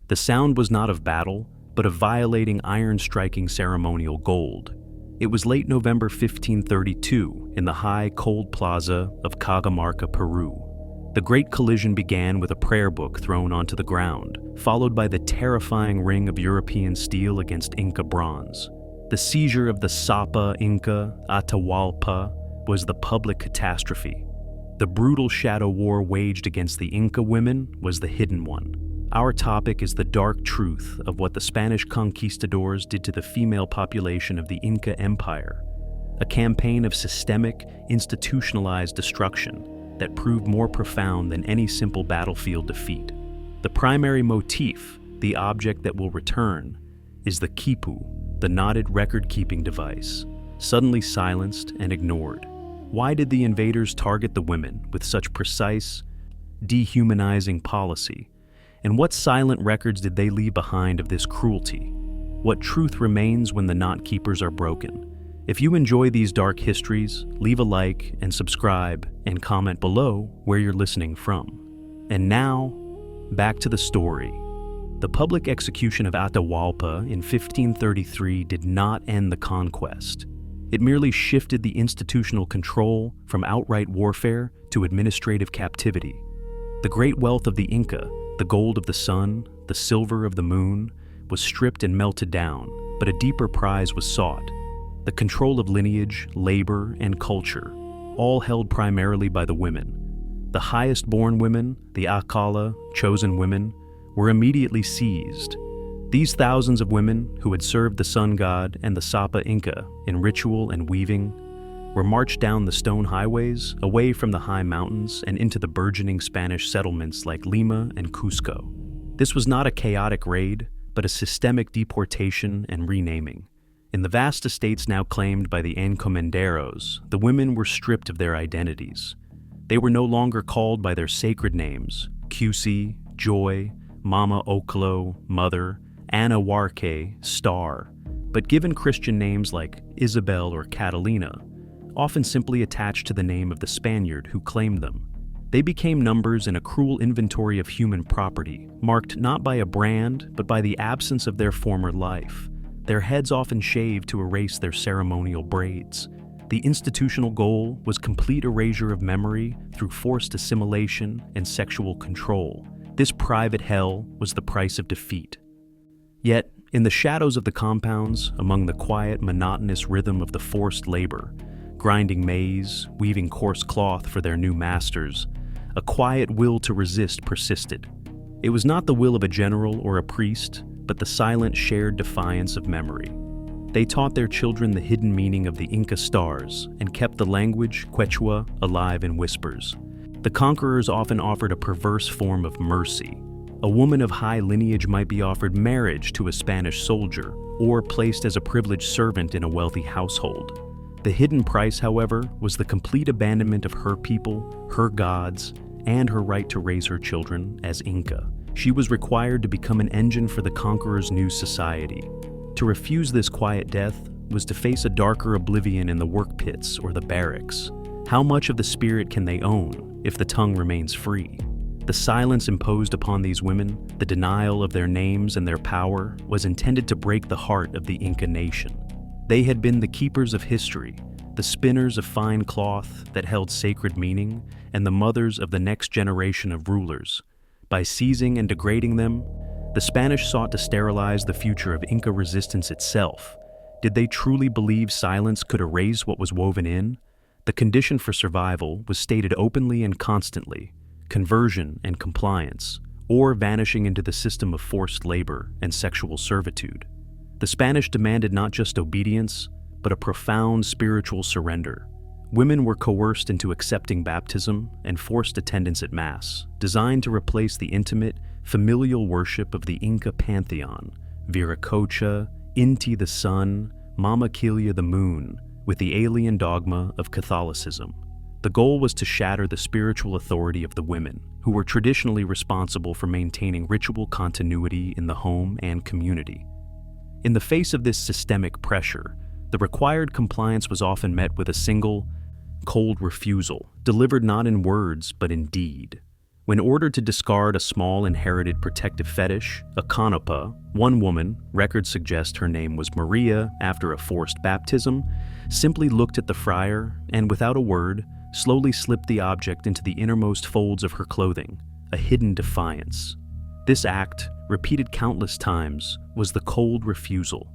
The sound was not of battle, but of violating iron-striking ceremonial gold. It was late November 1532 in the high, cold plaza of Cajamarca, Peru. The great collision began with a prayer book thrown onto the ground, followed by the terrifying ring of European steel against Inca bronze. The seizure of the Sapa Inca, Atahualpa, was the public catastrophe. The brutal shadow war waged against the Inca women was the hidden one. Our topic is the dark truth of what the Spanish Conquistadors did to the female population of the Inca Empire, a campaign of systemic, institutionalized destruction that proved more profound than any simple battlefield defeat. The primary motif, the object that will return, is the Khipu, the knotted record-keeping device, suddenly silenced and ignored. Why did the invaders target the women with such precise, dehumanizing policy? And what silent records did they leave behind of this cruelty? What truth remains when the knot keepers are broken? If you enjoy these dark histories, leave a like and subscribe and comment below where you're listening from. And now, back to the story. The public execution of Atahualpa in 1533 did not end the conquest. It merely shifted the institutional control from outright warfare to administrative captivity. The great wealth of the Inca, the gold of the sun, the silver of the moon, was stripped and melted down, but a deeper prize was sought. The control of lineage, labor, and culture, all held primarily by the women. The highest-born women, the Aclla, chosen women, were immediately seized. These thousands of women who had served the sun god and the Sapa Inca in ritual and weaving were marched down the stone highways, away from the high mountains and into the burgeoning Spanish settlements like Lima and Cusco. This was not a chaotic raid, but a systemic deportation and renaming. In the vast estates now claimed by the encomenderos, the women were stripped of their identities. They were no longer called by their sacred names, Cusi, Joy, Mama Oclo, Mother, Ana Huarque, Star, but given Christian names like Isabel or Catalina, often simply attached to the name of the Spaniard who claimed them. They became numbers in a cruel inventory of human property, marked not by a brand, but by the absence of their former life. Their heads often shaved to erase their ceremonial braids. The institutional goal was complete erasure of memory through forced assimilation and sexual control. This private hell was the price of defeat. Yet, in the shadows of the compounds, among the quiet, monotonous rhythm of the forced labor, grinding maize, weaving coarse cloth for their new masters, a quiet will to resist persisted. It was not the will of a general or a priest, but the silent shared defiance of memory. They taught their children the hidden meaning of the Inca stars and kept the language, Quechua, alive in whispers. The conquerors often offered a perverse form of mercy. A woman of high lineage might be offered marriage to a Spanish soldier or placed as a privileged servant in a wealthy household. The hidden price, however, was the complete abandonment of her people, her gods, and her right to raise her children as Inca. She was required to become an engine for the conqueror's new society. To refuse this quiet death was to face a darker oblivion in the work pits or the barracks. How much of the spirit can they own if the tongue remains free? The silence imposed upon these women, the denial of their names and their power, was intended to break the heart of the Inca nation. They had been the keepers of history, the spinners of fine cloth that held sacred meaning, and the mothers of the next generation of rulers. By seizing and degrading them, the Spanish sought to sterilize the future of Inca resistance itself. Did they truly believe silence could erase what was woven in? The condition for survival was stated openly and constantly: conversion and compliance, or vanishing into the system of forced labor and sexual servitude. The Spanish demanded not just obedience, but a profound spiritual surrender. Women were coerced into accepting baptism and forced attendance at Mass, designed to replace the intimate, familial worship of the Inca pantheon, Viracocha, Inti the sun, Mama Quilla the moon, with the alien dogma of Catholicism. The goal was to shatter the spiritual authority of the women, who were traditionally responsible for maintaining ritual continuity in the home and community. In the face of this systemic pressure, the required compliance was often met with a single, cold refusal, delivered not in words but in deed. When ordered to discard a small inherited protective fetish, a Canapa, one woman, records suggest her name was Maria after a forced baptism, simply looked at the friar and, without a word, slowly slipped the object into the innermost folds of her clothing, a hidden defiance. This act, repeated countless times, was the cold refusal.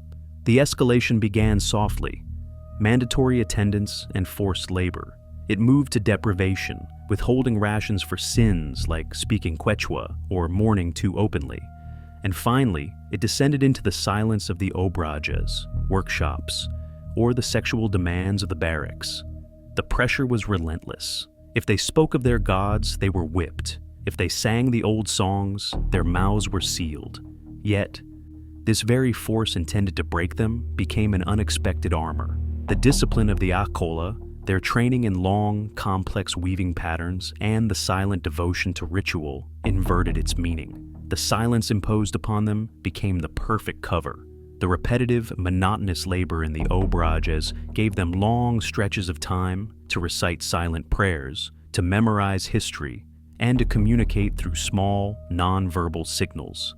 The escalation began softly: mandatory attendance and forced labor. It moved to deprivation, withholding rations for sins like speaking Quechua or mourning too openly. And finally, it descended into the silence of the obrajas, workshops, or the sexual demands of the barracks. The pressure was relentless. If they spoke of their gods, they were whipped. If they sang the old songs, their mouths were sealed. Yet, this very force intended to break them became an unexpected armor. The discipline of the Aclla, their training in long, complex weaving patterns, and the silent devotion to ritual inverted its meaning. The silence imposed upon them became the perfect cover. The repetitive, monotonous labor in the obrajas gave them long stretches of time to recite silent prayers, to memorize history, and to communicate through small, non-verbal signals.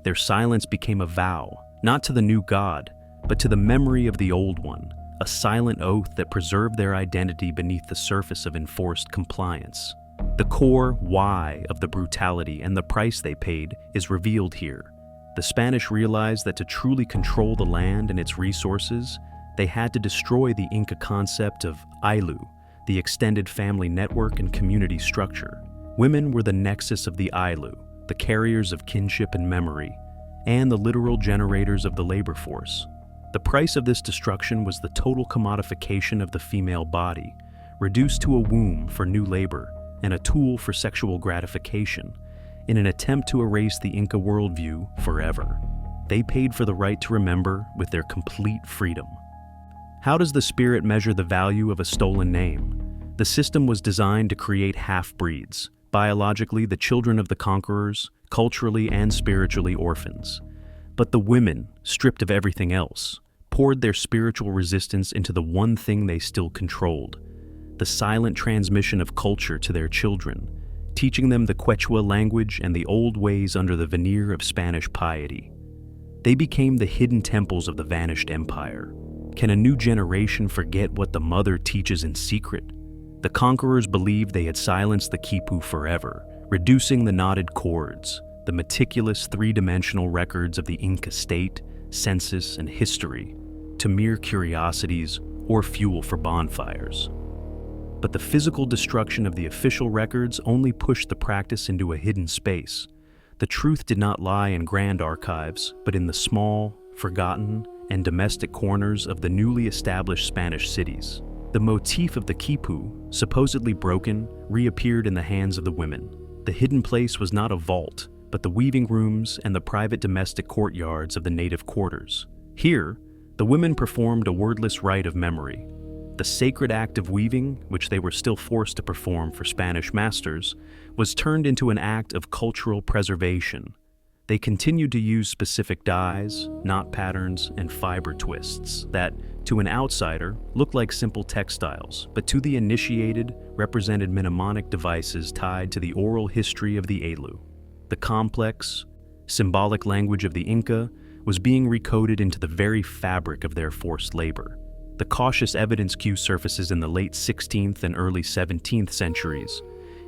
Their silence became a vow, not to the new god, but to the memory of the old one, a silent oath that preserved their identity beneath the surface of enforced compliance. The core why of the brutality and the price they paid is revealed here. The Spanish realized that to truly control the land and its resources, they had to destroy the Inca concept of Ayllu, the extended family network and community structure. Women were the nexus of the Ayllu, the carriers of kinship and memory, and the literal generators of the labor force. The price of this destruction was the total commodification of the female body, reduced to a womb for new labor and a tool for sexual gratification, in an attempt to erase the Inca worldview forever. They paid for the right to remember with their complete freedom. How does the spirit measure the value of a stolen name? The system was designed to create half-breeds, biologically the children of the conquerors, culturally and spiritually orphans. But the women, stripped of everything else, poured their spiritual resistance into the one thing they still controlled: the silent transmission of culture to their children, teaching them the Quechua language and the old ways under the veneer of Spanish piety. They became the hidden temples of the vanished empire. Can a new generation forget what the mother teaches in secret? The conquerors believed they had silenced the Khipu forever, reducing the knotted cords, the meticulous three-dimensional records of the Inca state, census, and history, to mere curiosities or fuel for bonfires. But the physical destruction of the official records only pushed the practice into a hidden space. The truth did not lie in grand archives, but in the small, forgotten, and domestic corners of the newly established Spanish cities. The motif of the Khipu, supposedly broken, reappeared in the hands of the women. The hidden place was not a vault, but the weaving rooms and the private domestic courtyards of the native quarters. Here, the women performed a wordless rite of memory. The sacred act of weaving, which they were still forced to perform for Spanish masters, was turned into an act of cultural preservation. They continued to use specific dyes, knot patterns, and fiber twists that, to an outsider, looked like simple textiles, but to the initiated, represented mnemonic devices tied to the oral history of the Ayllu. The complex, symbolic language of the Inca was being recoded into the very fabric of their forced labor. The cautious evidence queue surfaces in the late 16th and early 17th centuries,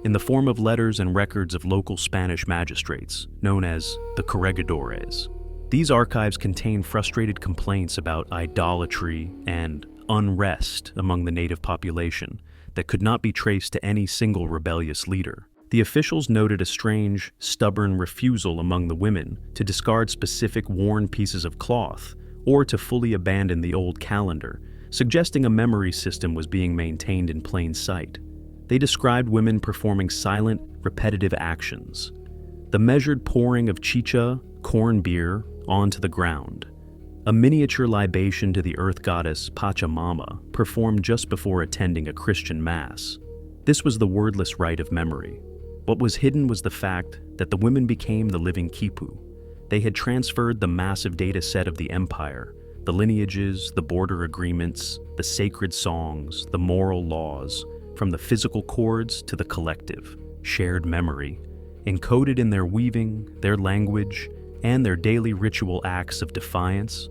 in the form of letters and records of local Spanish magistrates, known as the corregidores. These archives contain frustrated complaints about idolatry and unrest among the native population that could not be traced to any single rebellious leader. The officials noted a strange, stubborn refusal among the women to discard specific worn pieces of cloth or to fully abandon the old calendar, suggesting a memory system was being maintained in plain sight. They described women performing silent, repetitive actions. The measured pouring of chicha, corn beer, onto the ground. A miniature libation to the earth goddess Pachamama, performed just before attending a Christian mass. This was the wordless rite of memory. What was hidden was the fact that the women became the living Khipu. They had transferred the massive data set of the empire, the lineages, the border agreements, the sacred songs, the moral laws, from the physical cords to the collective. shared memory, encoded in their weaving, their language, and their daily ritual acts of defiance.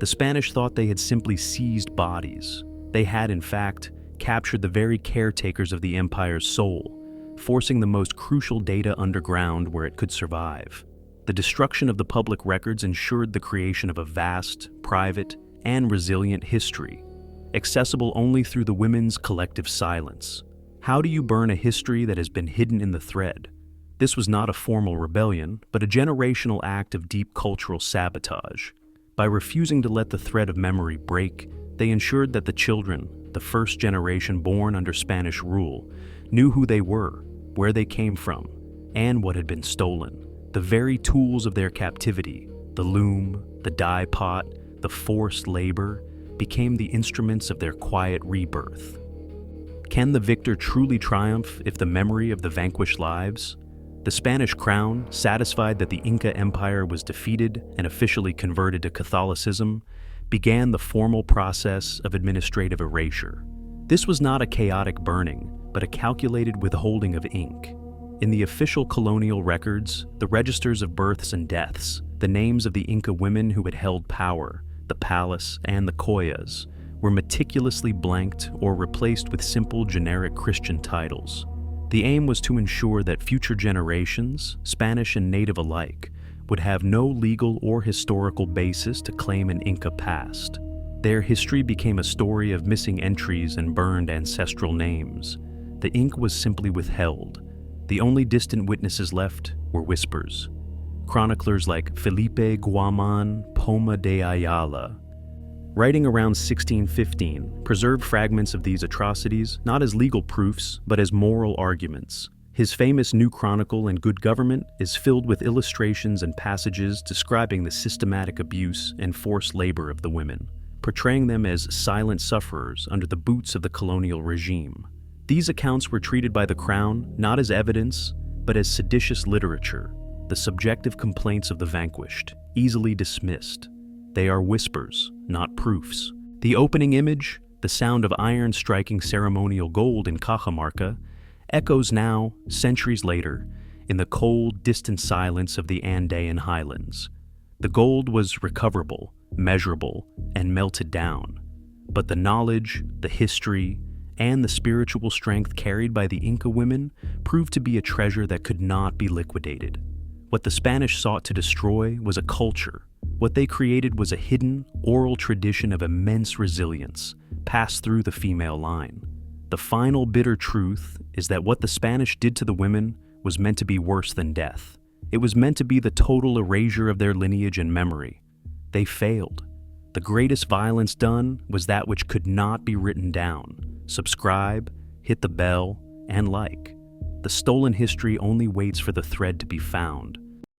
The Spanish thought they had simply seized bodies. They had, in fact, captured the very caretakers of the empire's soul, forcing the most crucial data underground where it could survive. The destruction of the public records ensured the creation of a vast, private, and resilient history, accessible only through the women's collective silence. How do you burn a history that has been hidden in the thread? This was not a formal rebellion, but a generational act of deep cultural sabotage. By refusing to let the thread of memory break, they ensured that the children, the first generation born under Spanish rule, knew who they were, where they came from, and what had been stolen. The very tools of their captivity, the loom, the dye pot, the forced labor, became the instruments of their quiet rebirth. Can the victor truly triumph if the memory of the vanquished lives? The Spanish crown, satisfied that the Inca Empire was defeated and officially converted to Catholicism, began the formal process of administrative erasure. This was not a chaotic burning, but a calculated withholding of ink. In the official colonial records, the registers of births and deaths, the names of the Inca women who had held power, the palace, and the collas, were meticulously blanked or replaced with simple generic Christian titles. The aim was to ensure that future generations, Spanish and native alike, would have no legal or historical basis to claim an Inca past. Their history became a story of missing entries and burned ancestral names. The ink was simply withheld. The only distant witnesses left were whispers. Chroniclers like Felipe Guaman Poma de Ayala, writing around 1615, preserved fragments of these atrocities not as legal proofs, but as moral arguments. His famous New Chronicle and Good Government is filled with illustrations and passages describing the systematic abuse and forced labor of the women, portraying them as silent sufferers under the boots of the colonial regime. These accounts were treated by the Crown not as evidence, but as seditious literature, the subjective complaints of the vanquished, easily dismissed. They are whispers, not proofs. The opening image, the sound of iron striking ceremonial gold in Cajamarca, echoes now, centuries later, in the cold, distant silence of the Andean highlands. The gold was recoverable, measurable, and melted down. But the knowledge, the history, and the spiritual strength carried by the Inca women proved to be a treasure that could not be liquidated. What the Spanish sought to destroy was a culture. What they created was a hidden, oral tradition of immense resilience, passed through the female line. The final bitter truth is that what the Spanish did to the women was meant to be worse than death. It was meant to be the total erasure of their lineage and memory. They failed. The greatest violence done was that which could not be written down. Subscribe, hit the bell, and like. The stolen history only waits for the thread to be found.